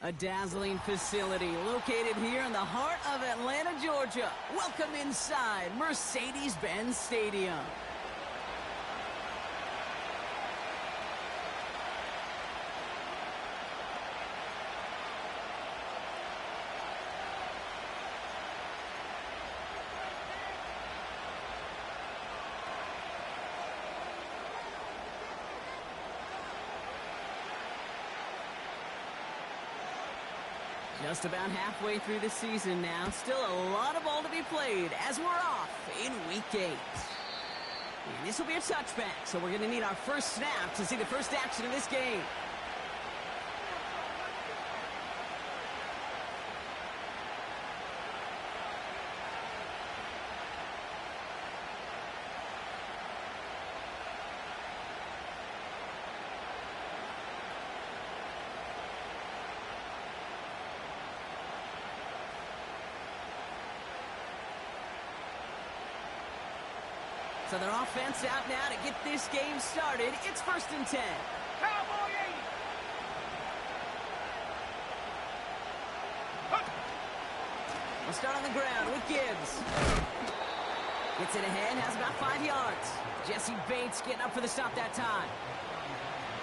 A dazzling facility located here in the heart of Atlanta, Georgia. Welcome inside Mercedes-Benz Stadium. Just about halfway through the season now. Still a lot of ball to be played as we're off in Week 8. And this will be a touchback, so we're going to need our first snap to see the first action of this game. So their offense out now to get this game started. It's 1st and 10. Cowboy 80. We'll start on the ground with Gibbs. Gets it ahead, has about 5 yards. Jesse Bates getting up for the stop that time.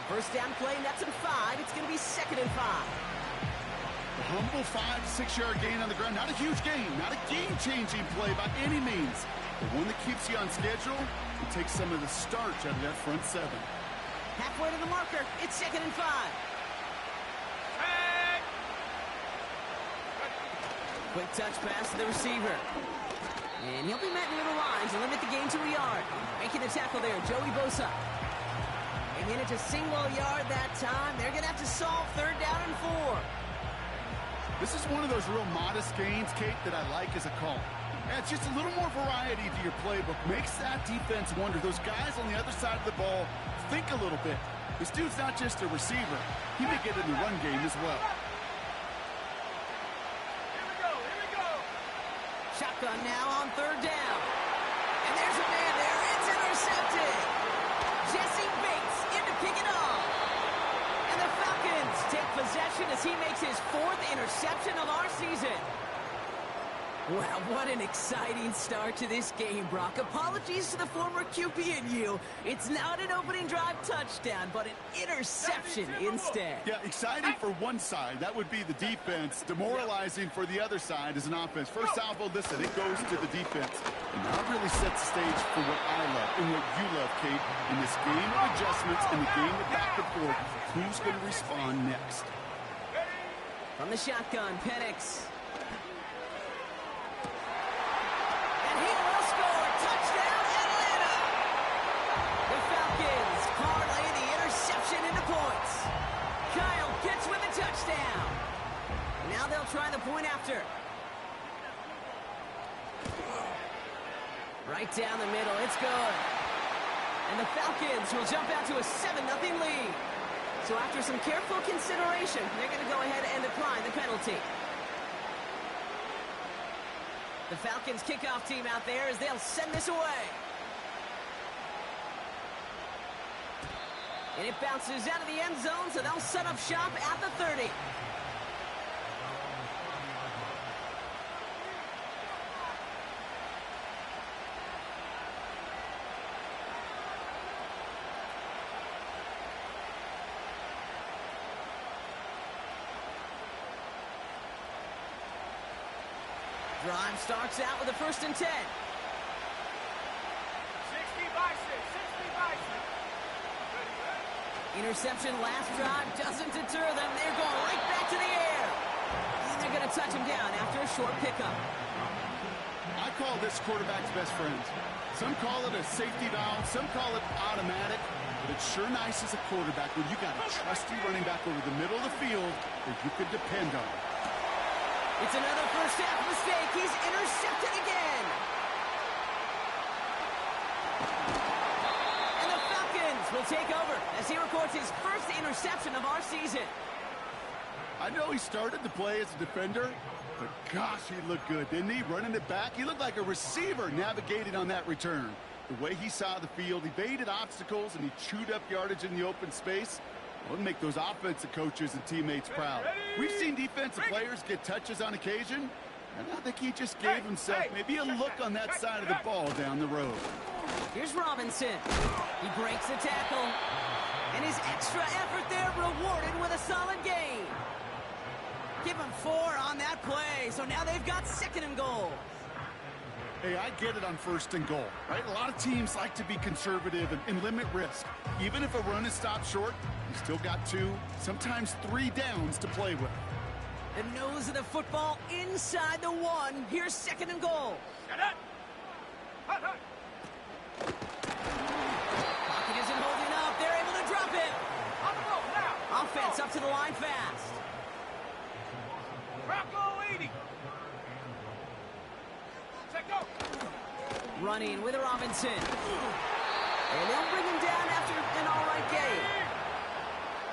First down play, nets him 5. It's going to be 2nd and 5. A humble 5 to 6 yard gain on the ground. Not a huge gain, not a game-changing play by any means. But one that keeps you on schedule and takes some of the starch out of that front 7. Halfway to the marker. It's 2nd and 5. Hey. Quick touch pass to the receiver. And he'll be met in little lines and limit the gain to a yard. Making the tackle there, Joey Bosa. And in it to single yard that time. They're going to have to solve 3rd down and 4. This is one of those real modest gains, Kate, that I like as a call. Adds just a little more variety to your playbook. Makes that defense wonder. Those guys on the other side of the ball think a little bit. This dude's not just a receiver. He may get in the run game as well. Here we go. Shotgun now on 3rd down. And there's a man there. It's intercepted. Jesse Bates in to pick it off. And the Falcons take possession as he makes his 4th interception of our season. Wow, what an exciting start to this game, Brock. Apologies to the former QB and you. It's not an opening drive touchdown, but an interception instead. Yeah, exciting for one side. That would be the defense. Demoralizing for the other side as an offense. First salvo, listen, it goes to the defense. And that really sets the stage for what I love and what you love, Kate. In this game of adjustments, in the game of back and forth, who's going to respond next? From the shotgun, Penix. Try the point after. Right down the middle. It's good. And the Falcons will jump out to a 7-0 lead. So after some careful consideration, they're going to go ahead and apply the penalty. The Falcons kickoff team out there as they'll send this away. And it bounces out of the end zone, so they'll set up shop at the 30. Drive starts out with a 1st and 10. 60 by 6. Interception last drive doesn't deter them. They're going right back to the air. And they're going to touch him down after a short pickup. I call this quarterback's best friend. Some call it a safety valve. Some call it automatic. But it's sure nice as a quarterback when you got a trusty running back over the middle of the field that you could depend on. It's another first half mistake. He's intercepted again. And the Falcons will take over as he records his 1st interception of our season. I know he started to play as a defender, but gosh, he looked good, didn't he? Running it back, he looked like a receiver navigating on that return. The way he saw the field, evaded obstacles, and he chewed up yardage in the open space. Well, make those offensive coaches and teammates proud. We've seen defensive players get touches on occasion, and I think he just gave himself maybe a look on that side of the ball down the road. Here's Robinson. He breaks the tackle. And his extra effort there rewarded with a solid gain. Give him 4 on that play. So now they've got 2nd and goal. Hey, I get it on 1st and goal, right? A lot of teams like to be conservative and limit risk. Even if a run is stopped short, you still got 2, sometimes 3 downs to play with. The nose of the football inside the 1. Here's 2nd and goal. Pocket isn't holding up. They're able to drop it. On the road now. Offense up to the line fast. Rocco 80. Set go. Running with Robinson. And they'll bring him down after an all-right game.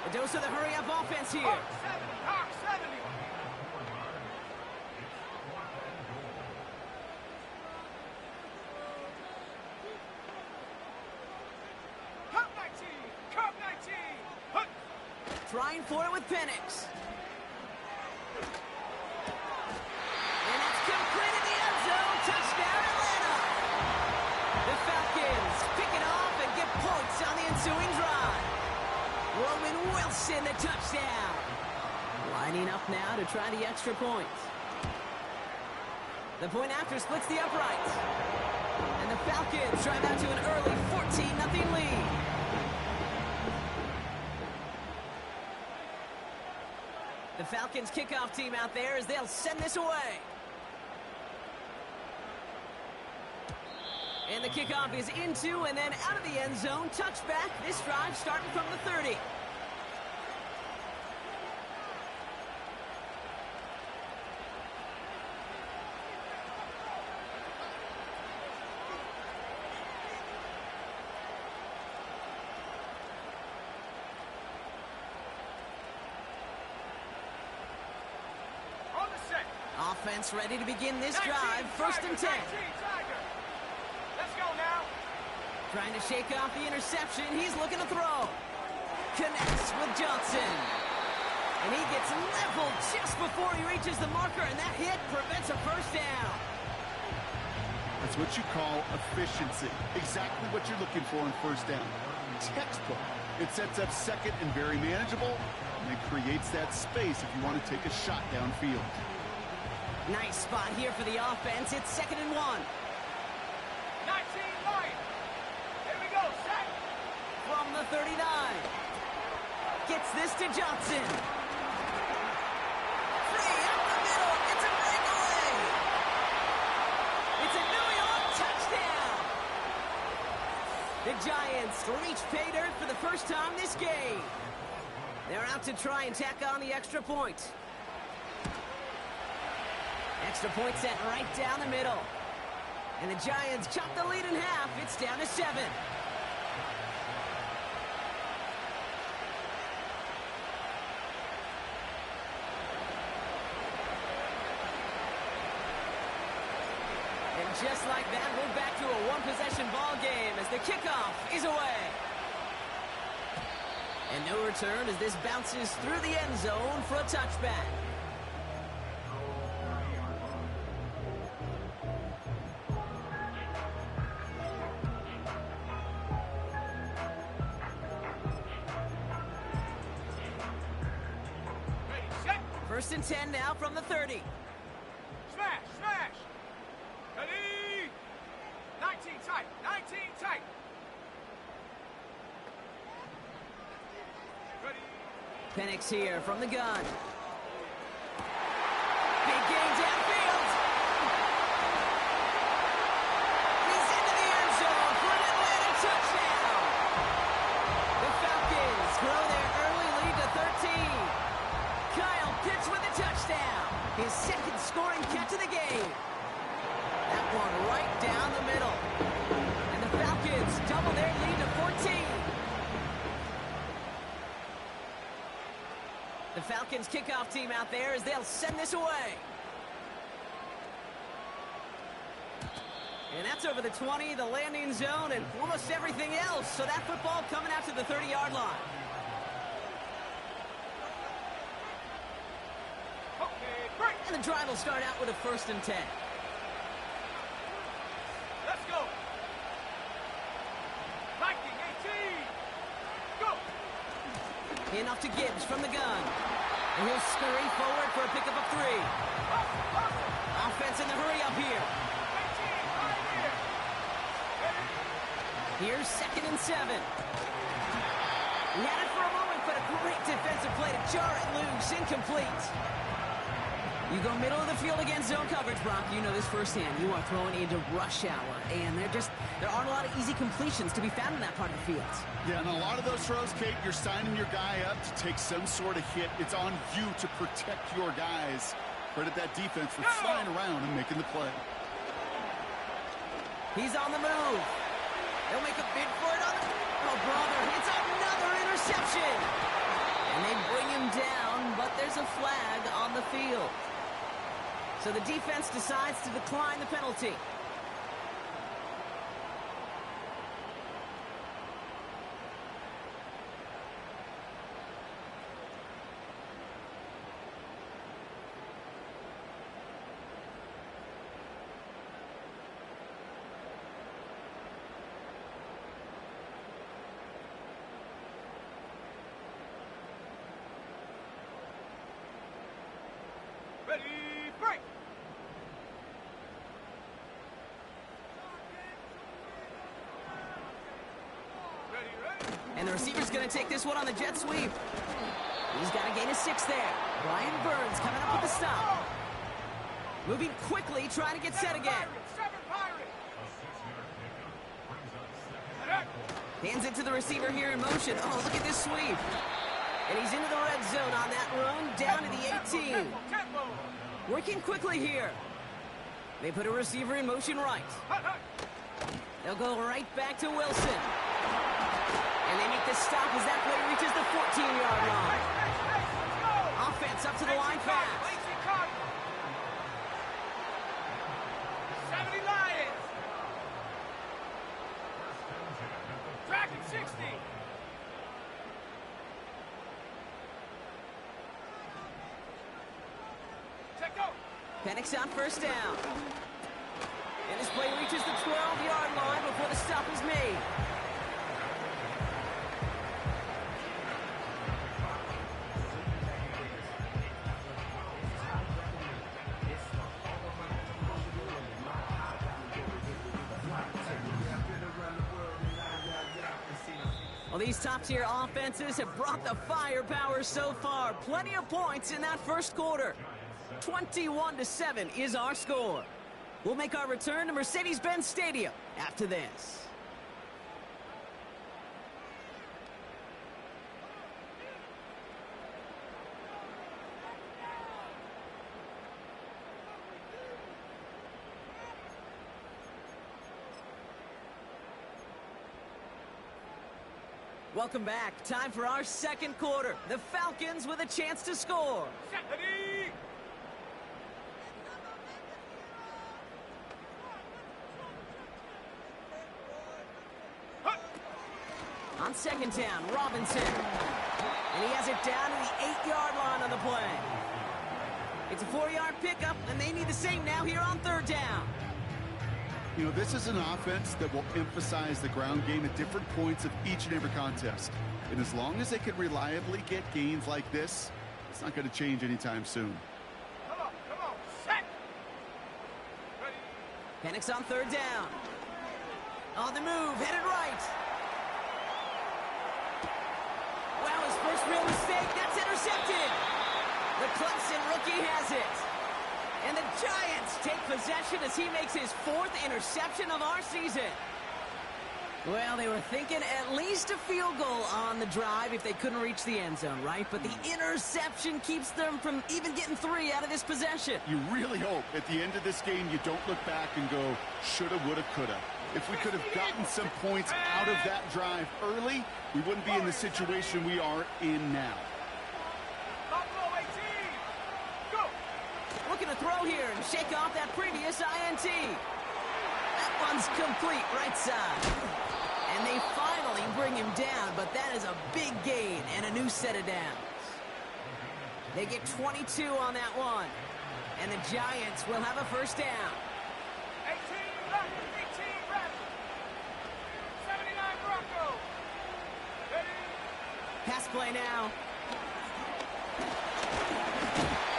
A dose of the hurry-up offense here. Hawk 70. Hawk 70. Cup 19. Cup 19. Hook. Trying for it with Penix. And it's complete in the end zone. Touchdown, Atlanta. The Falcons pick it off and get points on the ensuing drive. Roman Wilson, the touchdown. Lining up now to try the extra point. The point after splits the uprights. And the Falcons drive out to an early 14-0 lead. The Falcons kickoff team out there as they'll send this away. And the kickoff is into and then out of the end zone. Touchback. This drive starting from the 30. On the set. Offense ready to begin this drive. 1st and 10. 19, Tiger. Let's go now. Trying to shake off the interception. He's looking to throw. Connects with Johnson. And he gets leveled just before he reaches the marker, and that hit prevents a 1st down. That's what you call efficiency. Exactly what you're looking for in 1st down. Textbook. It sets up 2nd and very manageable, and it creates that space if you want to take a shot downfield. Nice spot here for the offense. It's 2nd and 1. 19 line. Here we go. Set. From the 39. Gets this to Johnson. Free up the middle. It's a breakaway. It's a New York touchdown. The Giants reach pay dirt for the first time this game. They're out to try and tack on the extra point. Extra point set right down the middle. And the Giants chop the lead in half. It's down to 7. And just like that, we're back to a one-possession ball game as the kickoff is away. And no return as this bounces through the end zone for a touchback. Ready, set. 1st and 10 now from the 30. Smash, smash. Ready. 19 tight. 19 tight. Ready. Penix here from the gun. Big gain downfield. He's into the end zone for an Atlanta touchdown. The Falcons grow their early lead to 13. Kyle Pitts with a touchdown. His 2nd scoring catch of the game. That one right down the middle. And the Falcons double their lead to 14. The Falcons kickoff team out there as they'll send this away. And that's over the 20, the landing zone, and almost everything else. So that football coming out to the 30-yard line. And the drive will start out with a 1st and 10. Let's go. Viking 18. Go. Enough to Gibbs from the gun. And he'll scurry forward for a pickup of 3. Offense in the hurry up here. 18, right here. Here's 2nd and 7. He had it for a moment, but a great defensive play to jar it loose. Incomplete. You go middle of the field against zone coverage, Brock. You know this firsthand. You are throwing into rush hour, and there aren't a lot of easy completions to be found in that part of the field. Yeah, and a lot of those throws, Kate, you're signing your guy up to take some sort of hit. It's on you to protect your guys. Credit that defense for flying around and making the play. He's on the move. They'll make a bid for it on the... Oh, brother, it's another interception. And they bring him down, but there's a flag on the field. So the defense decides to decline the penalty. Ready, break. Ready. And the receiver's going to take this one on the jet sweep. He's got to gain a 6 there. Brian Burns coming up with the stop. Moving quickly, trying to get set again. Seven Pirates. Hands it to the receiver here in motion. Oh, look at this sweep. And he's into the red zone on that run, down to the 18. Tempo. Working quickly here. They put a receiver in motion right. They'll go right back to Wilson. And they make the stop as that play reaches the 14-yard line. Offense up to the line fast. 70 Lions. Dragon 60. Check go. Penix on 1st down. And his play reaches the 12-yard line before the stop is made. Well, these top-tier offenses have brought the firepower so far. Plenty of points in that first quarter. 21-7 is our score. We'll make our return to Mercedes-Benz Stadium after this. Welcome back. Time for our second quarter. The Falcons with a chance to score. Ready. On 2nd down, Robinson. And he has it down to the 8-yard line on the play. It's a 4-yard pickup, and they need the same now here on 3rd down. You know, this is an offense that will emphasize the ground game at different points of each and every contest. And as long as they can reliably get gains like this, it's not going to change anytime soon. Come on, set. Ready. Penix on 3rd down. On the move, headed right. Wow, his first real mistake. That's intercepted. The Clemson rookie has it. And the Giants take possession as he makes his 4th interception of our season. Well, they were thinking at least a field goal on the drive if they couldn't reach the end zone, right? But the interception keeps them from even getting 3 out of this possession. You really hope at the end of this game you don't look back and go, shoulda, woulda, coulda. If we could have gotten some points out of that drive early, we wouldn't be in the situation we are in now. Buffalo 18. Go. Looking to throw here and shake off that previous INT. That one's complete right side. And they finally bring him down, but that is a big gain and a new set of downs. They get 22 on that one. And the Giants will have a first down. 18 left, 18 left. 79 Broncos. Ready? Pass play now.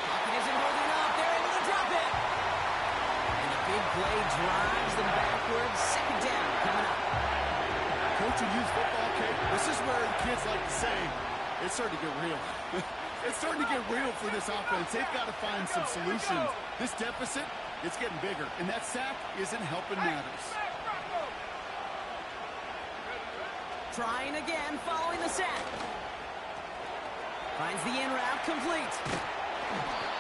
Pocket isn't holding up. They're able to drop it. And the big play drives them backwards. Second down coming up. Coaching youth football, Kate, this is where the kids like to say, it's starting to get real. It's starting to get real for this offense. They've got to find some solutions. This deficit, it's getting bigger, and that sack isn't helping matters. Trying again, following the sack. Finds the in route complete.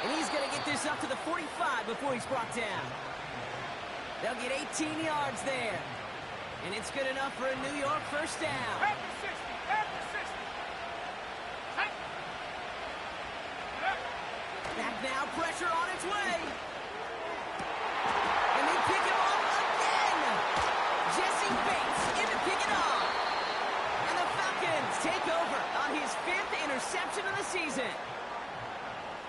And he's going to get this up to the 45 before he's brought down. They'll get 18 yards there. And it's good enough for a New York first down. After 60, after 60. Back now, pressure on its way. And they pick him off again. Jesse Bates in to pick it off. And the Falcons take over on his 5th interception of the season.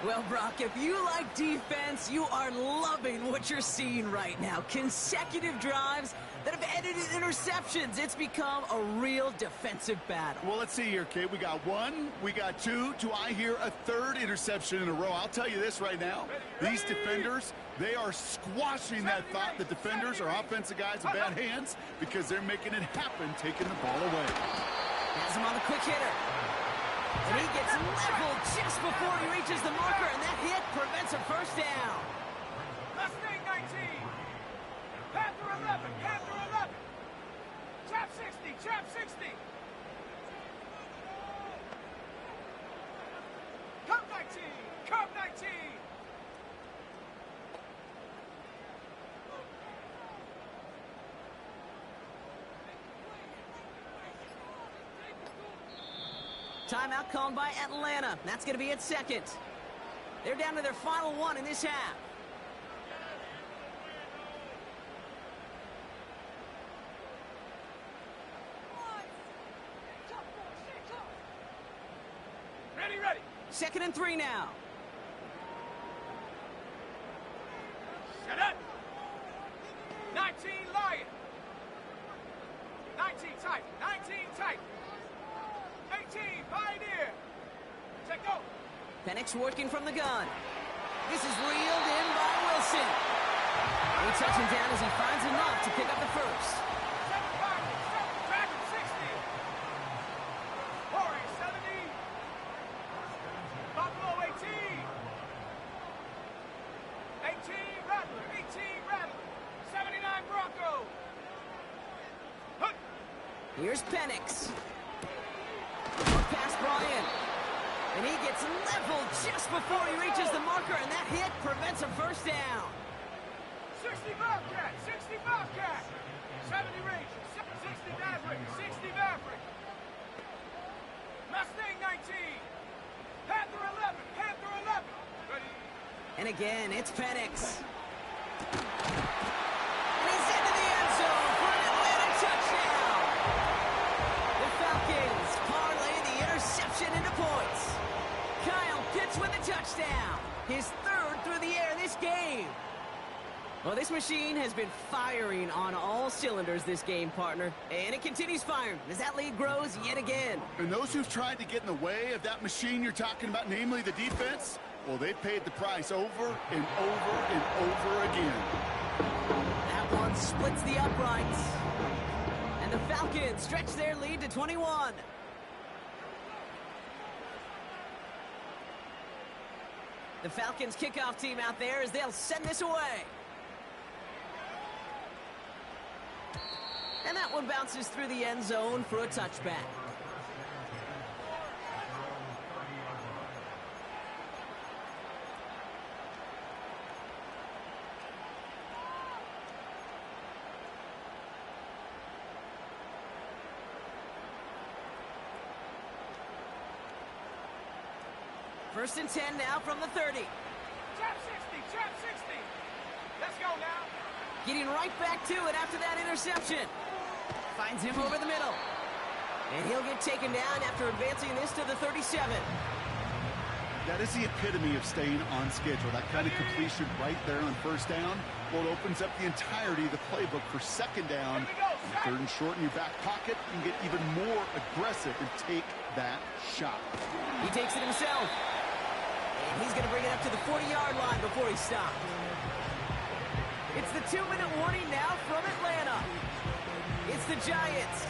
Well, Brock, if you like defense, you are loving what you're seeing right now. Consecutive drives that have ended in interceptions. It's become a real defensive battle. Well, let's see here, Kate. We got 1, we got 2. Do I hear a 3rd interception in a row? I'll tell you this right now. These defenders, they are squashing that thought. The defenders are offensive guys with bad hands because they're making it happen, taking the ball away. Has him on the quick hitter. And he gets leveled just before he reaches the marker, and that hit prevents a first down. Mustang 19. Panther 11, Panther 11. Trap 60, trap 60. Come 19, come 19. Timeout called by Atlanta. That's going to be its 2nd. They're down to their final 1 in this half. Ready, ready. 2nd and 3 now. Set up. 19 Lion. 19 tight, 19 tight. 18 Pioneer. Check go. Penix working from the gun. This is reeled in by Wilson. They touch him down as he finds enough to pick up the first. 7 Falcons, 7 Dragon 60. Warrior 70. Buffalo 18. 18 Rattler, 18 Rattler. 79 Bronco. Hunt. Here's Penix. Past Brian. And he gets leveled just before he reaches the marker, and that hit prevents a first down. 60 Bobcat, 60 Bobcat. 70 Ranger, 60 Maverick, 60 Maverick. Mustang 19. Panther 11, Panther 11. Ready? And again, it's Penix. And he's into the end zone for an Atlanta touchdown. The Falcons parlay the interception into points. Kyle Pitts with a touchdown. His 3rd through the air this game. Well, this machine has been firing on all cylinders this game, partner. And it continues firing as that lead grows yet again. And those who've tried to get in the way of that machine you're talking about, namely the defense, well, they paid the price over and over and over again. That one splits the uprights. And the Falcons stretch their lead to 21. The Falcons kickoff team out there as they'll send this away. And that one bounces through the end zone for a touchback. First and 10 now from the 30. Trap 60, trap 60. Let's go now. Getting right back to it after that interception. Finds him over the middle. And he'll get taken down after advancing this to the 37. That is the epitome of staying on schedule. That kind of completion right there on first down. Well, it opens up the entirety of the playbook for second down. And third and short in your back pocket, you can get even more aggressive and take that shot. He takes it himself. And he's going to bring it up to the 40-yard line before he stops. It's the 2-minute warning now from Atlanta. It's the Giants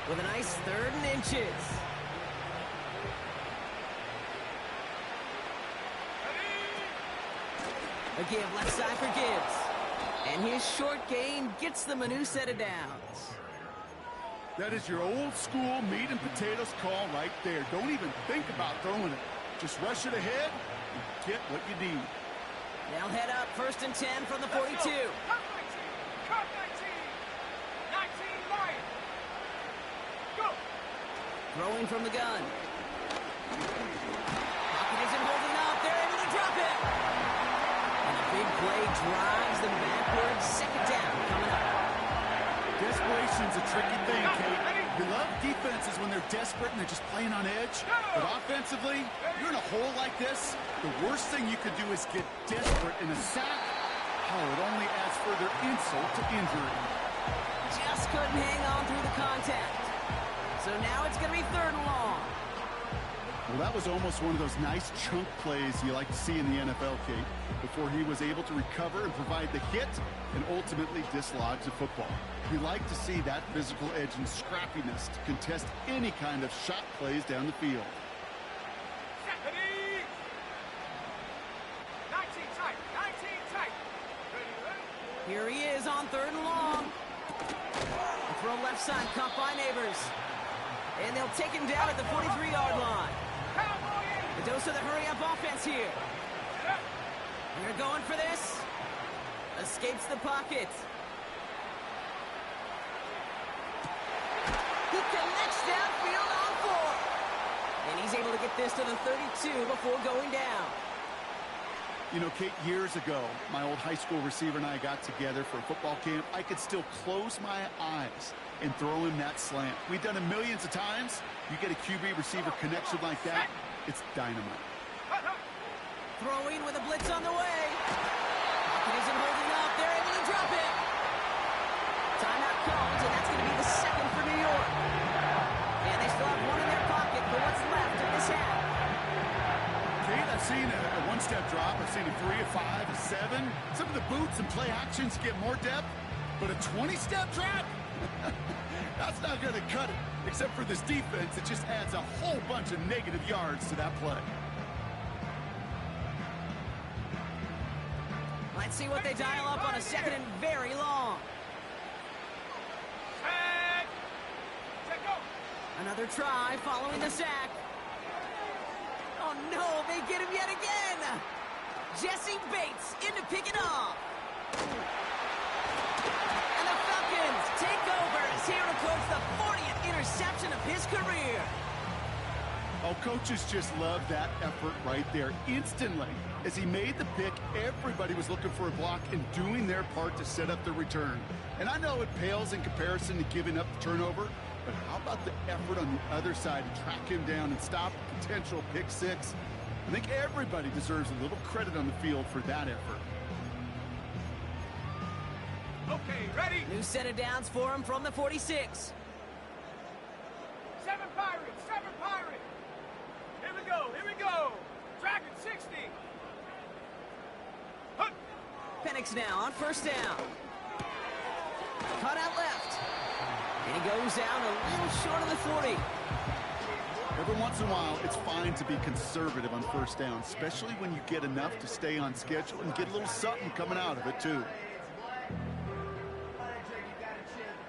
with a nice 3rd and inches. A give left side for Gibbs. And his short gain gets them a new set of downs. That is your old school meat and potatoes call right there. Don't even think about throwing it. Just rush it ahead and get what you need. They'll head up 1st and 10 from the 42. Cut 19! Cut 19! 19 Lions! Go! Throwing from the gun. Pocket isn't holding up. They're able to drop it. And a big play drives them backwards. 2nd down coming up. Desperation's a tricky thing, Kate. You love defenses when they're desperate and they're just playing on edge. But offensively, you're in a hole like this, the worst thing you could do is get desperate in a sack. Oh, it only adds further insult to injury. Just couldn't hang on through the contact. So now it's going to be 3rd and long. Well, that was almost one of those nice chunk plays you like to see in the NFL, Kate, before he was able to recover and provide the hit and ultimately dislodge the football. You like to see that physical edge and scrappiness to contest any kind of shot plays down the field. 19 tight! 19 tight! Here he is on 3rd and long. A throw left side, caught by Neighbors. And they'll take him down at the 43-yard line. A dose of the hurry-up offense here. And they're going for this. Escapes the pocket. He connects downfield on 4. And he's able to get this to the 32 before going down. You know, Kate, years ago, my old high school receiver and I got together for a football camp. I could still close my eyes and throw him that slant. We've done it millions of times. You get a QB receiver connection like that, it's dynamite. Throwing with a blitz on the way. Pocket isn't holding up. They're able to drop it. Timeout comes, and that's going to be the 2nd for New York. And they still have 1 in their pocket for what's left of this half. Kate, I've seen a one-step drop. I've seen a 3, a 5, a 7. Some of the boots and play actions get more depth, but a 20-step drop? That's not going to cut it. Except for this defense, it just adds a whole bunch of negative yards to that play. Let's see what they dial up on a 2nd and very long. Another try following the sack. Oh, no, they get him yet again. Jesse Bates in to pick it off. And the Falcons take over as he records the 40th interception of his career. Oh, coaches just love that effort right there. Instantly, as he made the pick, everybody was looking for a block and doing their part to set up the return. And I know it pales in comparison to giving up the turnover, but how about the effort on the other side to track him down and stop a potential pick 6? I think everybody deserves a little credit on the field for that effort. Okay, ready? New set of downs for him from the 46. 7 Pirates! 7 Pirates! Here we go! Here we go! Dragon 60! Hup. Penix now on 1st down. Cut out left. And he goes down a little short of the 40. Every once in a while, it's fine to be conservative on 1st down, especially when you get enough to stay on schedule and get a little something coming out of it, too.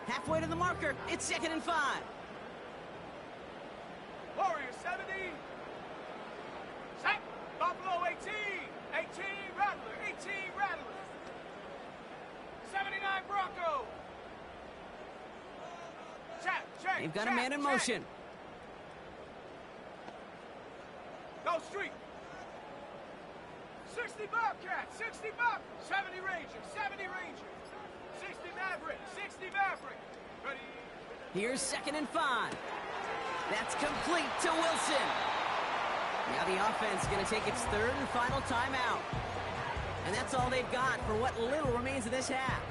Halfway to the marker. It's 2nd and 5. Warriors 70. Sack. Buffalo 18. 18 Rattler. 18 Rattler. 79 Bronco. Check. They've got a man in motion. Go street. 60 Bobcats. 60 Bob. 70 Rangers. 70 Rangers. 60 Maverick. 60 Maverick. Ready. Here's 2nd and 5. That's complete to Wilson. Now the offense is going to take its third and final timeout. And that's all they've got for what little remains of this half.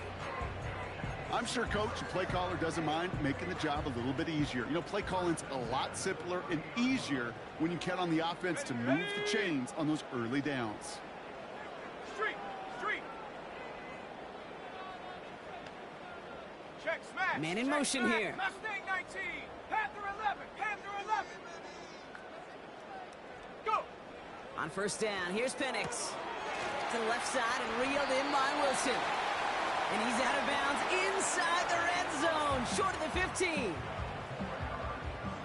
I'm sure coach and play caller doesn't mind making the job a little bit easier. You know, play calling's a lot simpler and easier when you count on the offense to move the chains on those early downs. Street. Check smash. Man in Check motion smash. here. Mustang 19. Panther 11. Panther 11. Go. On first down, here's Penix. To the left side and reeled in by Wilson. And he's out of bounds inside the red zone, short of the 15.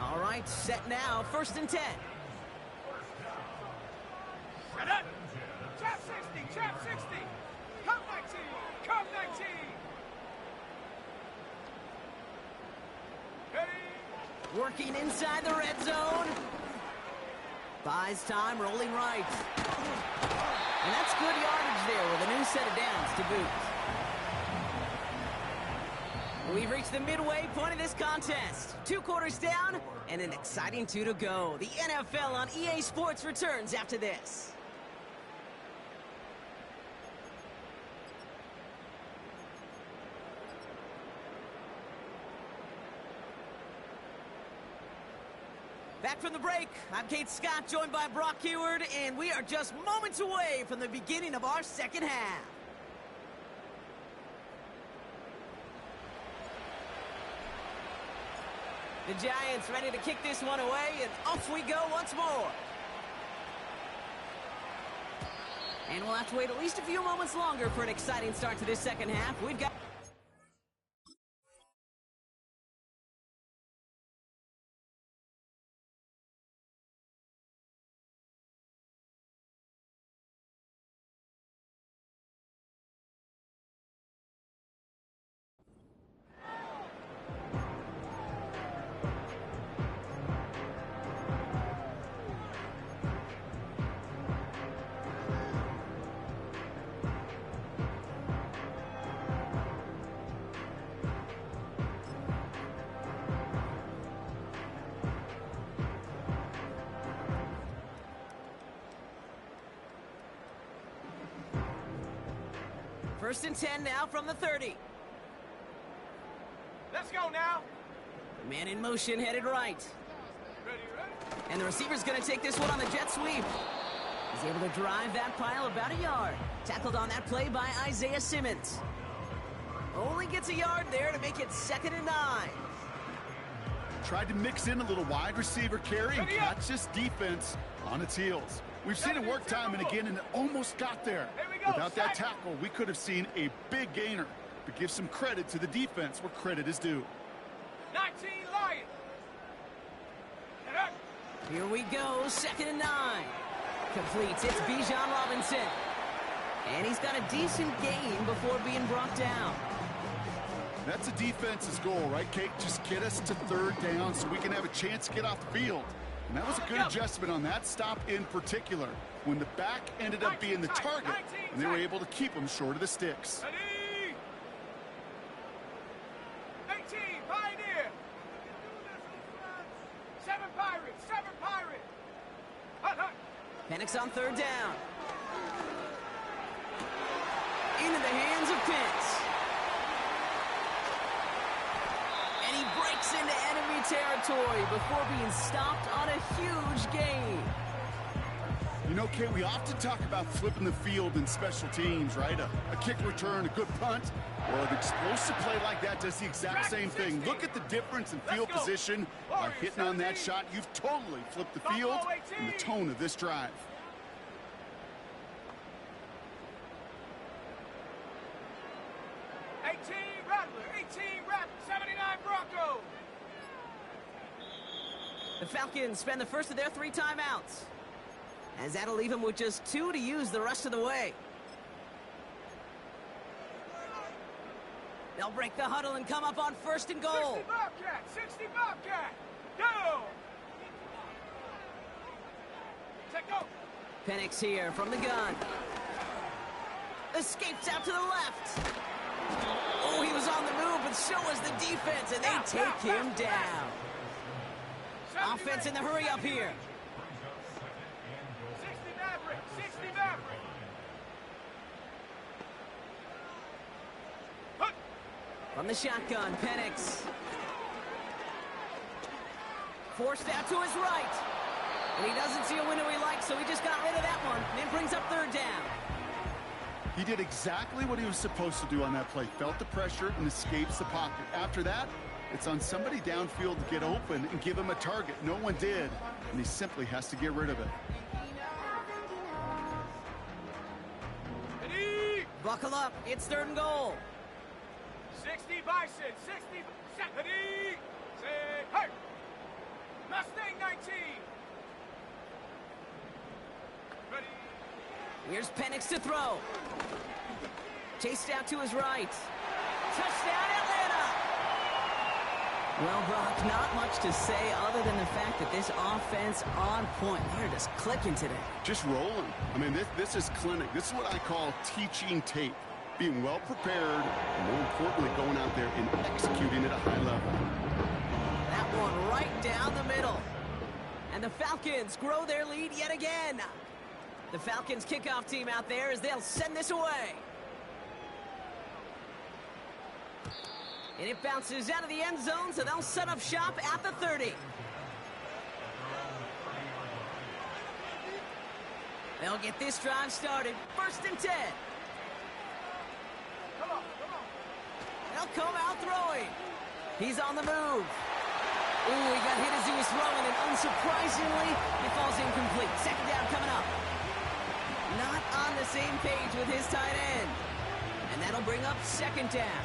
All right, set now, first and 10. Set up. Chap 60. Chap 60. Come 19. Come 19. Hey. Working inside the red zone. Buys time, rolling right. And that's good yardage there with a new set of downs to boot. We've reached the midway point of this contest. 2 quarters down and an exciting 2 to go. The NFL on EA Sports returns after this. Back from the break, I'm Kate Scott, joined by Brock Heward, and we are just moments away from the beginning of our second half. The Giants ready to kick this one away, and off we go once more. And we'll have to wait at least a few moments longer for an exciting start to this second half. We've got... First and 10 now from the 30. Let's go now. Man in motion, headed right. Ready. And the receiver's going to take this one on the jet sweep. He's able to drive that pile about a yard. Tackled on that play by Isaiah Simmons. Only gets a yard there to make it 2nd and 9. Tried to mix in a little wide receiver carry and catch this defense on its heels. We've seen it work time and again, and it almost got there. Without that tackle, we could have seen a big gainer. But give some credit to the defense where credit is due. 19 Lions. Here we go, 2nd and 9. Completes, it's Bijan Robinson. And he's got a decent gain before being brought down. That's a defense's goal, right, Kate? Just get us to 3rd down so we can have a chance to get off the field. And that was a good adjustment on that stop in particular, when the back ended up being the target, and they were able to keep him short of the sticks. Ready. 18 Pioneer. 7 Pirates. 7 Pirates. Hut. Penix on 3rd down. Into the hands of Pitts. And he breaks into enemy territory before being stopped on a huge gain. You know, Kate, we often talk about flipping the field in special teams, right? A kick return, a good punt, or an explosive play like that does the exact same thing. Look at the difference in field position. By hitting on that shot, you've totally flipped the field and the tone of this drive. 18 Rattler. 18 Rattler. 79 Bronco. The Falcons spend the first of their 3 timeouts, as that'll leave them with just 2 to use the rest of the way. They'll break the huddle and come up on 1st and goal. 60 Bobcat. 60 Bobcat. Go. Set go. Penix here from the gun. Escapes out to the left. Oh, he was on the move, but so was the defense, and they take him down. Offense in the hurry up here. From the shotgun, Penix. Forced out to his right. And he doesn't see a window he likes, so he just got rid of that one. And it brings up third down. He did exactly what he was supposed to do on that play. Felt the pressure and escapes the pocket. After that, it's on somebody downfield to get open and give him a target. No one did, and he simply has to get rid of it. Buckle up. It's third and goal. 60 Bison, 60 Ready, set, hey! Mustang 19. Ready. Here's Penix to throw. Chased out to his right. Touchdown, Atlanta! Well, Brock, not much to say other than the fact that this offense on point. They're just clicking today. Just rolling. I mean, this is clinic. This is what I call teaching tape. Being well prepared, and more importantly, going out there and executing at a high level. That one right down the middle. And the Falcons grow their lead yet again. The Falcons kickoff team out there as they'll send this away. And it bounces out of the end zone, so they'll set up shop at the 30. They'll get this drive started. 1st and 10. They'll come out throwing. He's on the move. Ooh, he got hit as he was throwing, and unsurprisingly, it falls incomplete. 2nd down coming up. Not on the same page with his tight end. And that'll bring up 2nd down.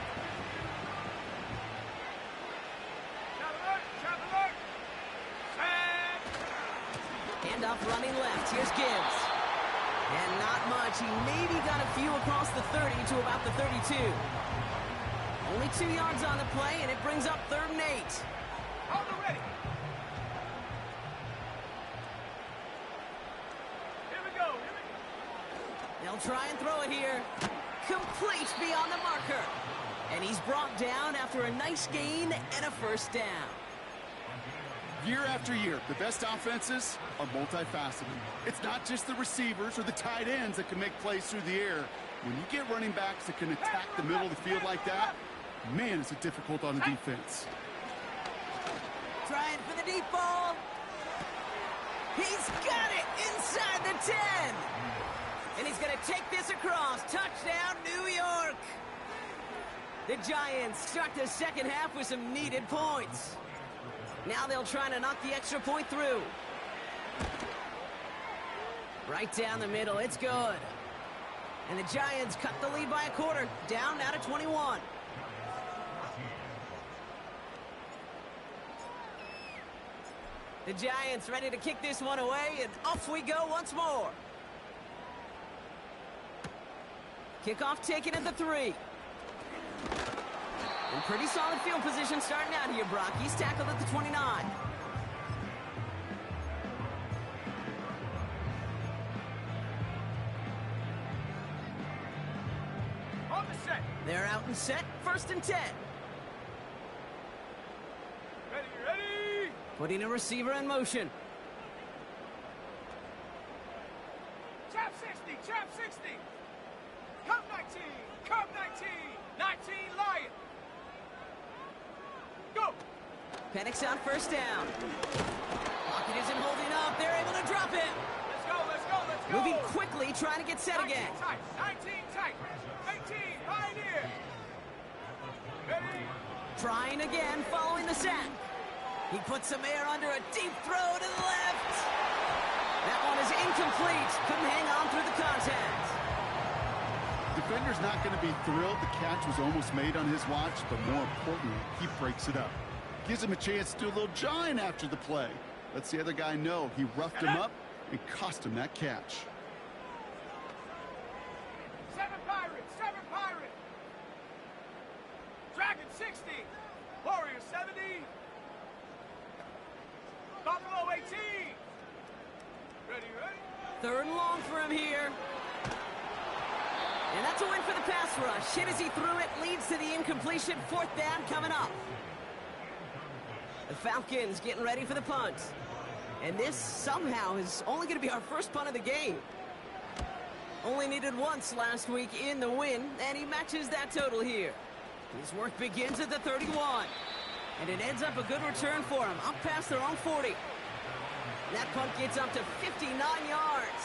Hand off running left. Here's Gibbs. And not much. He maybe got a few across the 30 to about the 32. Only 2 yards on the play, and it brings up 3rd and 8. Hold it ready. Here we go. They'll try and throw it here. Complete beyond the marker. And he's brought down after a nice gain and a 1st down. Year after year, the best offenses are multifaceted. It's not just the receivers or the tight ends that can make plays through the air. When you get running backs that can attack the middle of the field like that, man, is it difficult on the defense. Trying for the deep ball. He's got it inside the 10. And he's going to take this across. Touchdown, New York. The Giants start the 2nd half with some needed points. Now they'll try to knock the extra point through. Right down the middle. It's good. And the Giants cut the lead by a quarter. Down now to 21. The Giants ready to kick this one away, and off we go once more. Kickoff taken at the 3. And pretty solid field position starting out here, Brock. He's tackled at the 29. On the set. They're out and set. 1st and 10. Ready. Putting a receiver in motion. Chop 60. Come 19. 19 Lion. Go. Penix on 1st down. Pocket isn't holding up. They're able to drop it. Let's go. Moving quickly, trying to get set again. 19 tight. 18 Pioneer. Ready. Trying again, following the sack. He puts some air under a deep throw to the left. That one is incomplete. Couldn't hang on through the contact. Defender's not going to be thrilled the catch was almost made on his watch, but more importantly, he breaks it up. Gives him a chance to do a little jawing after the play. Lets the other guy know he roughed him up and cost him that catch. 7 Pirates. Dragon 60. Warrior 70. Buffalo 18. Ready. 3rd and long for him here. And that's a win for the pass rush. Hit as he threw it, leads to the incompletion. 4th down coming up. The Falcons getting ready for the punt. And this somehow is only going to be our 1st punt of the game. Only needed once last week in the win, and he matches that total here. His work begins at the 31. And it ends up a good return for him, up past their own 40. That punt gets up to 59 yards.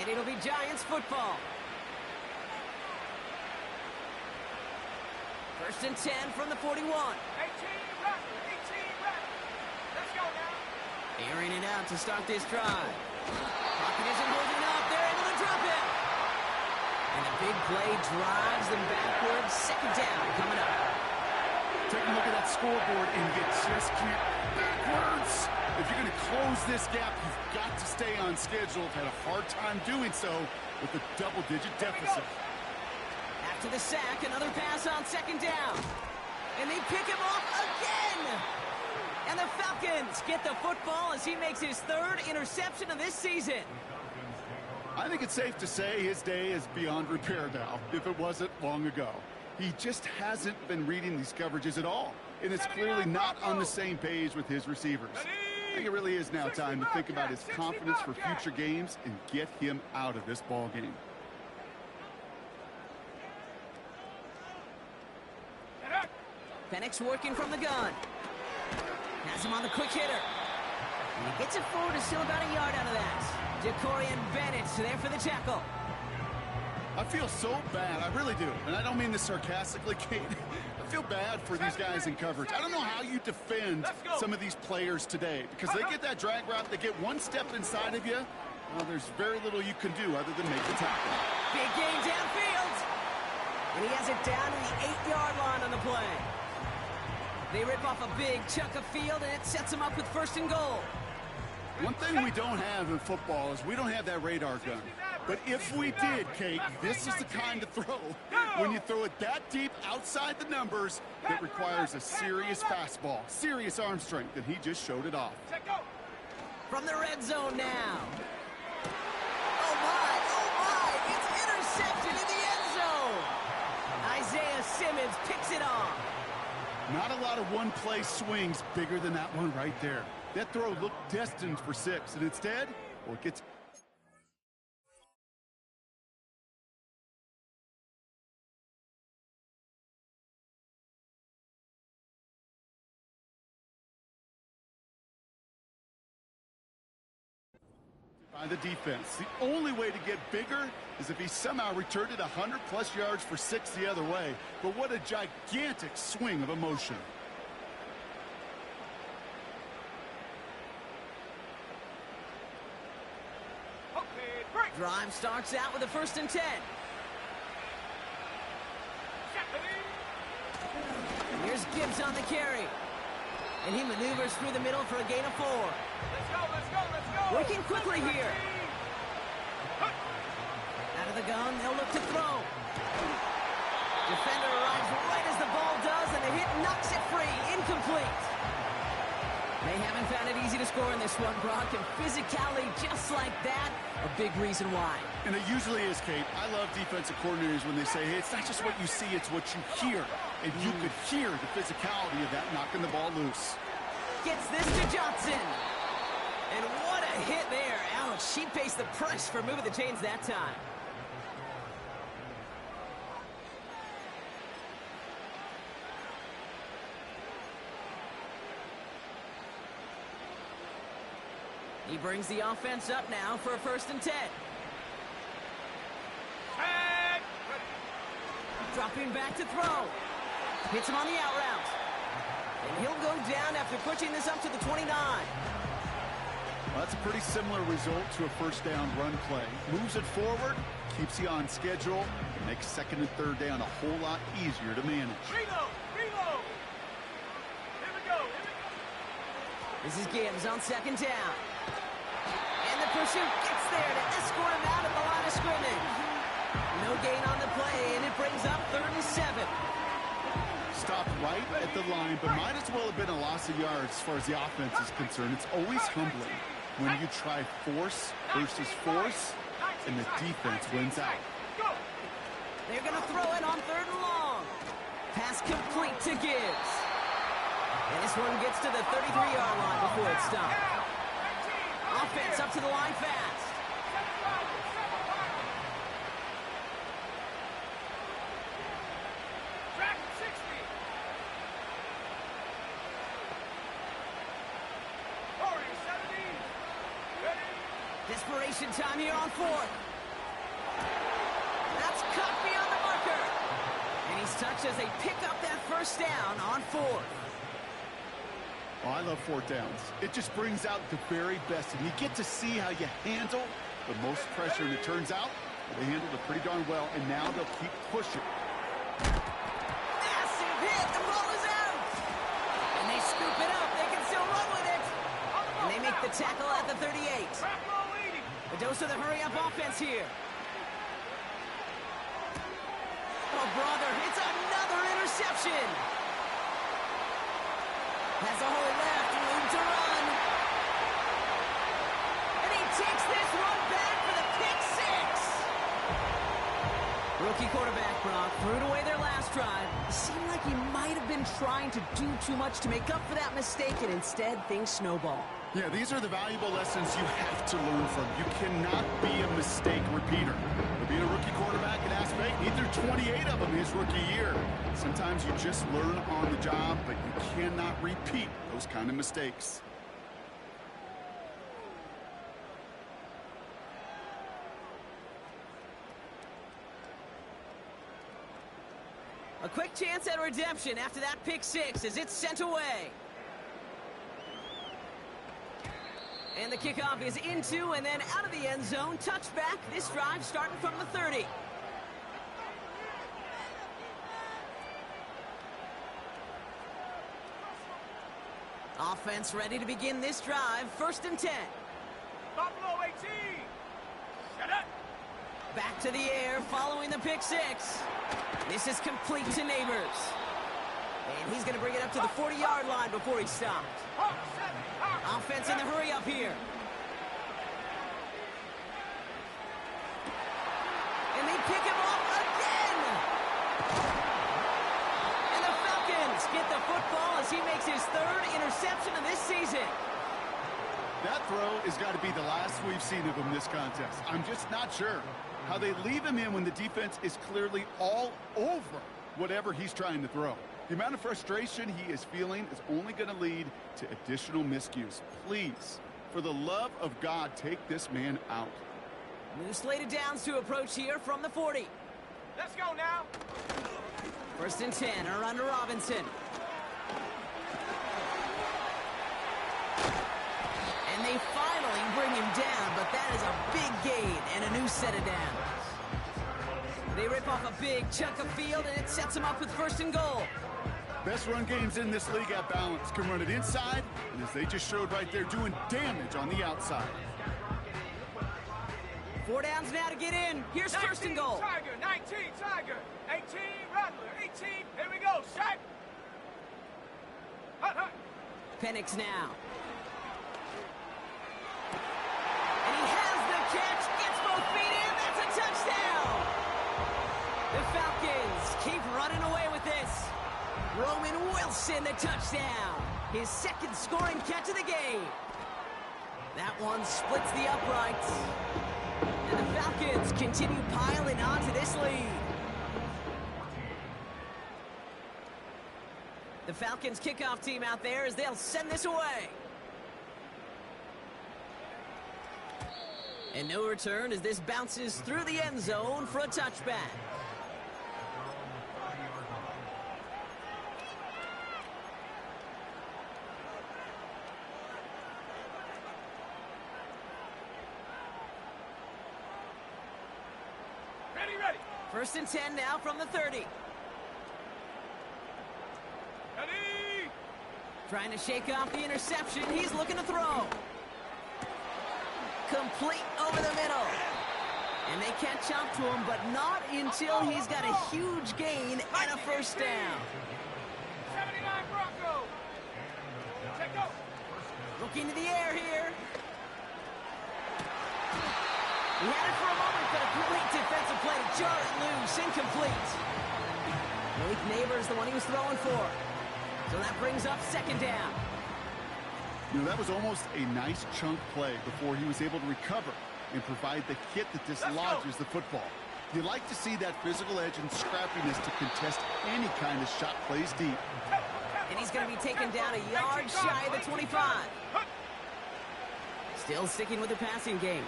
And it'll be Giants football. First and 10 from the 41. 18 rep. Let's go now. Airing it out to start this drive. Pocket isn't holding up. They're able to drop it. And a big play drives them backwards. Second down coming up. Take a look at that scoreboard and you just can't backwards. If you're going to close this gap, you've got to stay on schedule. Had a hard time doing so with a double-digit deficit. After the sack, another pass on second down. And they pick him off again. And the Falcons get the football as he makes his third interception of this season. I think it's safe to say his day is beyond repair now, if it wasn't long ago. He just hasn't been reading these coverages at all, and it's clearly not on the same page with his receivers. I think it really is now time to think about his confidence for future games and get him out of this ball game. Penix working from the gun. Has him on the quick hitter. And he gets it forward, is still about a yard out of that. Jacorian Bennett there for the tackle. I feel so bad, I really do. And I don't mean this sarcastically, Kate. I feel bad for these guys in coverage. I don't know how you defend some of these players today, because they get that drag route, they get one step inside of you. Well, there's very little you can do other than make the tackle. Big gain downfield. And he has it down to the 8-yard line on the play. They rip off a big chunk of field, and it sets him up with first and goal. One thing we don't have in football is we don't have that radar gun. But if we did, Kate, this is the kind of throw, when you throw it that deep outside the numbers, that requires a serious fastball, serious arm strength, and he just showed it off. From the red zone now. Oh my, it's intercepted in the end zone. Isaiah Simmons picks it off. Not a lot of one-play swings bigger than that one right there. That throw looked destined for 6, and instead, well, it gets... by the defense. The only way to get bigger is if he somehow returned it 100-plus yards for 6 the other way. But what a gigantic swing of emotion. Drive starts out with a first and 10. Here's Gibbs on the carry. And he maneuvers through the middle for a gain of 4. Let's go. Working quickly here. Out of the gun, they'll look to throw. Defender arrives right as the ball does, and the hit knocks it free. Incomplete. They haven't found it easy to score in this one, Brock, and physicality just like that, a big reason why. And it usually is, Kate. I love defensive coordinators when they say, hey, it's not just what you see, it's what you hear. And you could hear the physicality of that knocking the ball loose. Gets this to Johnson. And what a hit there. Ouch, she faced the press for moving the chains that time. He brings the offense up now for a first and 10. Dropping back to throw. Hits him on the out route. And he'll go down after pushing this up to the 29. Well, that's a pretty similar result to a first down run play. Moves it forward, keeps you on schedule, and makes second and third down a whole lot easier to manage. Reload. Here we go. This is Gibbs on second down. And the pursuit gets there to escort him out at the line of scrimmage. No gain on the play, and it brings up 3rd and 7. Stopped right at the line, but might as well have been a loss of yards as far as the offense is concerned. It's always humbling when you try force versus force, and the defense wins out. They're going to throw it on 3rd and long. Pass complete to Gibbs. And this one gets to the 33-yard line before it's stopped. Offense up to the line fast. Desperation time here on fourth. That's cut beyond the marker. And he's touched as they pick up that first down on fourth. Oh, I love fourth downs. It just brings out the very best, and you get to see how you handle the most pressure, and it turns out they handled it pretty darn well, and now they'll keep pushing. Massive hit. The ball is out. And they scoop it up. They can still run with it. And they make the tackle at the 38. A dose of the hurry-up offense here. Oh, brother, it's another interception. Has a hole left, room to run. And he takes this run back for the pick six. Rookie quarterback, Brock, threw it away their last drive. It seemed like he might have been trying to do too much to make up for that mistake, and instead things snowball. Yeah, these are the valuable lessons you have to learn from. You cannot be a mistake repeater. To be a rookie quarterback in Aspen, he threw 28 of them his rookie year. Sometimes you just learn on the job, but you cannot repeat those kind of mistakes. A quick chance at redemption after that pick six as it's sent away. And the kickoff is into and then out of the end zone. Touchback. This drive starting from the 30. Offense ready to begin this drive. 1st and 10. Buffalo 18. Shut up. Back to the air following the pick six. This is complete to Neighbors. And he's going to bring it up to the 40-yard line before he stopped. Offense in the hurry up here. And they pick him off again. And the Falcons get the football as he makes his 3rd interception of this season. That throw has got to be the last we've seen of him this contest. I'm just not sure how they leave him in when the defense is clearly all over whatever he's trying to throw. The amount of frustration he is feeling is only going to lead to additional miscues. Please, for the love of God, take this man out. New slated downs to approach here from the 40. Let's go now. 1st and 10 are under Robinson. And they finally bring him down, but that is a big gain and a new set of downs. They rip off a big chunk of field, and it sets them up with 1st and goal. Best run games in this league at balance. Can run it inside, and as they just showed right there, doing damage on the outside. 4 downs now to get in. Here's 1st and goal. Tiger, 19, Tiger. 18, Rattler, 18. Here we go, shot. Hut, hut. Penix now. And he has the catch, gets both feet in. That's a touchdown. The Falcons keep running away with this. Roman Wilson, the touchdown. His 2nd scoring catch of the game. That one splits the uprights. And the Falcons continue piling on to this lead. The Falcons kickoff team out there as they'll send this away. And no return as this bounces through the end zone for a touchback. Ready. 1st and 10 now from the 30. Ready. Trying to shake off the interception. He's looking to throw. Complete over the middle. And they catch up to him, but not until he's got a huge gain and a 1st down. 79 Bronco. Check go. Looking to the air here. He had it for a moment, but a great defensive play to jar it loose. Incomplete. Malik Neighbors, the one he was throwing for. So that brings up 2nd down. You know, that was almost a nice chunk play before he was able to recover and provide the hit that dislodges the football. You like to see that physical edge and scrappiness to contest any kind of shot plays deep. And he's going to be taken down a yard shy of the 25. Still sticking with the passing game.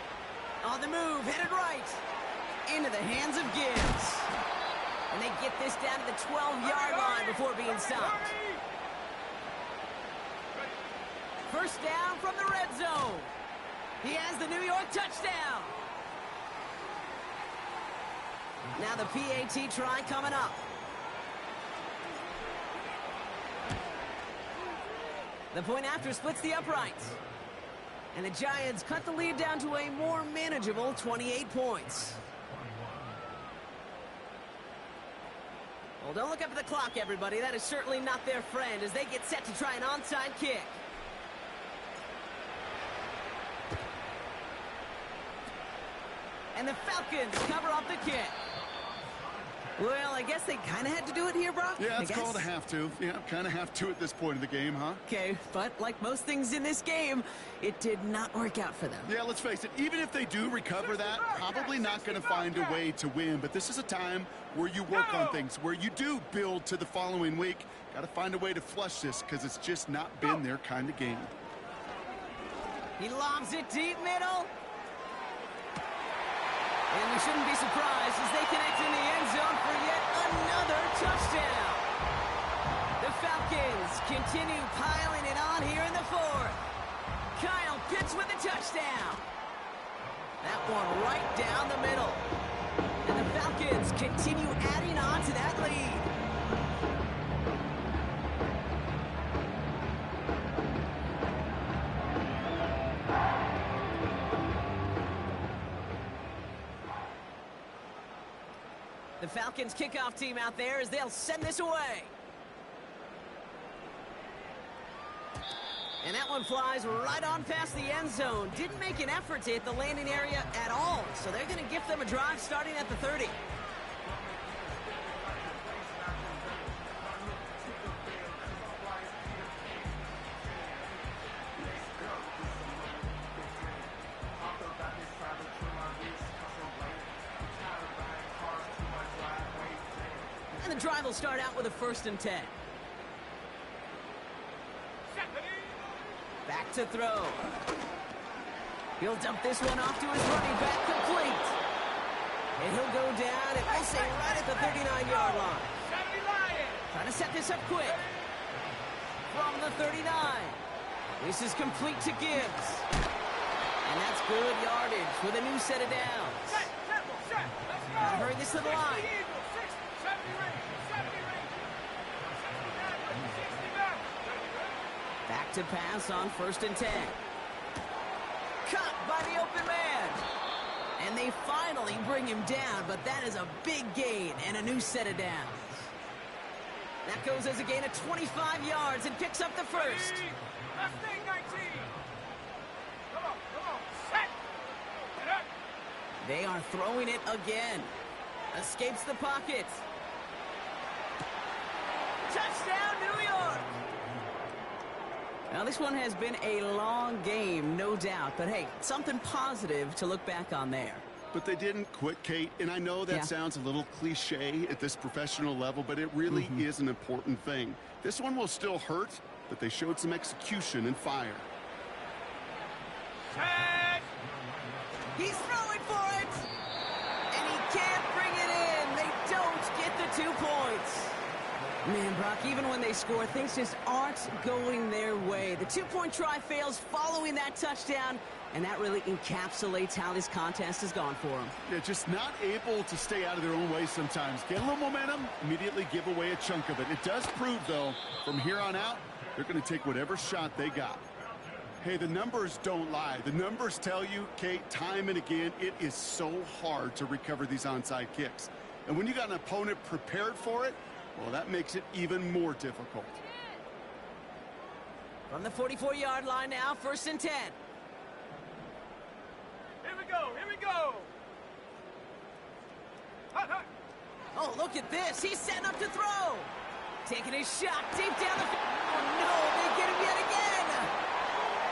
On the move, headed right. Into the hands of Gibbs. And they get this down to the 12-yard line before being stopped. First down from the red zone. He has the New York touchdown. Now the PAT try coming up. The point after splits the uprights. And the Giants cut the lead down to a more manageable 28 points. Well, don't look up at the clock, everybody. That is certainly not their friend as they get set to try an onside kick. And the Falcons cover up the kick. Well, I guess they kind of had to do it here, Brock. Yeah, it's called a have to. Yeah, kind of have to at this point of the game, huh? Okay, but like most things in this game, it did not work out for them. Yeah, let's face it, even if they do recover that, probably not going to find a way to win. But this is a time where you work on things, where you do build to the following week. Got to find a way to flush this because it's just not been their kind of game. He lobs it deep middle. And we shouldn't be surprised as they connect in the end zone for yet another touchdown. The Falcons continue piling it on here in the fourth. Kyle Pitts with the touchdown. That one right down the middle. And the Falcons continue adding on to that lead. The Falcons kickoff team out there as they'll send this away. And that one flies right on past the end zone. Didn't make an effort to hit the landing area at all. So they're going to gift them a drive starting at the 30. And the drive will start out with a 1st and 10. Back to throw. He'll dump this one off to his running back, complete. And he'll go down and we'll say right at the 39-yard line. Trying to set this up quick. From the 39. This is complete to Gibbs. And that's good yardage with a new set of downs. Gotta hurry this to the line. Back to pass on 1st and 10. Caught by the open man. And they finally bring him down, but that is a big gain and a new set of downs. That goes as a gain of 25 yards and picks up the first. They are throwing it again. Escapes the pocket. Touchdown, New York! Now, this one has been a long game, no doubt. But, hey, something positive to look back on there. But they didn't quit, Kate. And I know that sounds a little cliche at this professional level, but it really is an important thing. This one will still hurt, but they showed some execution and fire. He's throwing for it! And he can't bring it in. They don't get the 2 points. Man, Brock, even when they score, things just aren't going their way. The 2-point try fails following that touchdown, and that really encapsulates how this contest has gone for them. Yeah, just not able to stay out of their own way sometimes. Get a little momentum, immediately give away a chunk of it. It does prove, though, from here on out, they're going to take whatever shot they got. Hey, the numbers don't lie. The numbers tell you, Kate, time and again, it is so hard to recover these onside kicks. And when you got an opponent prepared for it, well, that makes it even more difficult. From the 44-yard line now, 1st and 10. Here we go, here we go. Oh, look at this. He's setting up to throw. Taking his shot deep down the field. Oh, no, they get him yet again.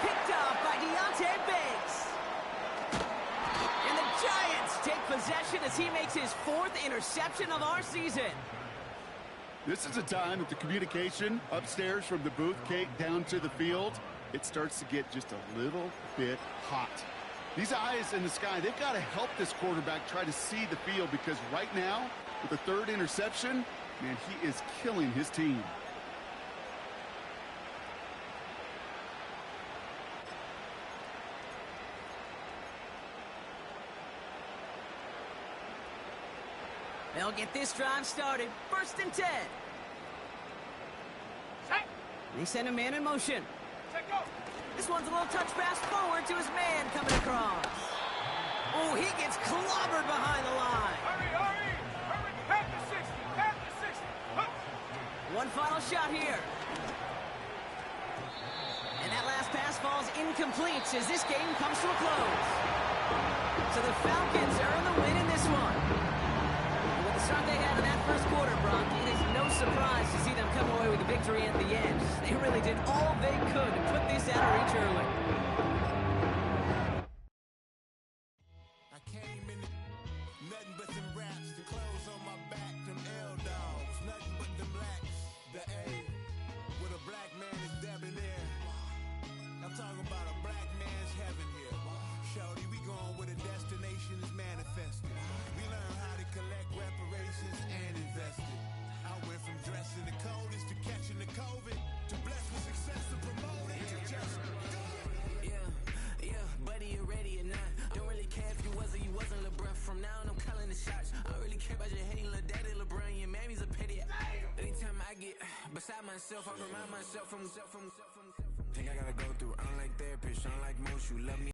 Picked off by Deontay Banks. And the Giants take possession as he makes his 4th interception of our season. This is a time that the communication upstairs from the booth, Kate, down to the field, it starts to get just a little bit hot. These eyes in the sky, they've got to help this quarterback try to see the field, because right now, with the third interception, man, he is killing his team. They'll get this drive started. 1st and 10. Set. They send a man in motion. Set, go. This one's a little touch pass forward to his man coming across. Oh, he gets clobbered behind the line. Hurry, hurry. Hurry. Pat the 60. Pat the 60. Huh. One final shot here. And that last pass falls incomplete as this game comes to a close. So the Falcons earn the win in this one. With the start they had in that first quarter, Brock, it is no surprise to see them come away with a victory at the end. They really did all they could to put this out of reach early. I came in nothing but them raps, the clothes on my back, them L-dogs, nothing but them blacks, the A, with a black man is debonair. I'm talking about a black man's heaven here. Shorty, we going where the destination is manifested. We learn how to collect reparations and invest it. I went from dressing the coldest to catching the COVID, to blessed with success to promote it, to just do it. Yeah, buddy, you ready or not? Don't really care if you was or you wasn't LeBron. From now on, I'm calling the shots. I don't really care about your hating little daddy LeBron. Your mammy's a petty. Anytime I get beside myself, I remind myself from. Think I gotta go through. I don't like therapists. I don't like most. You love me.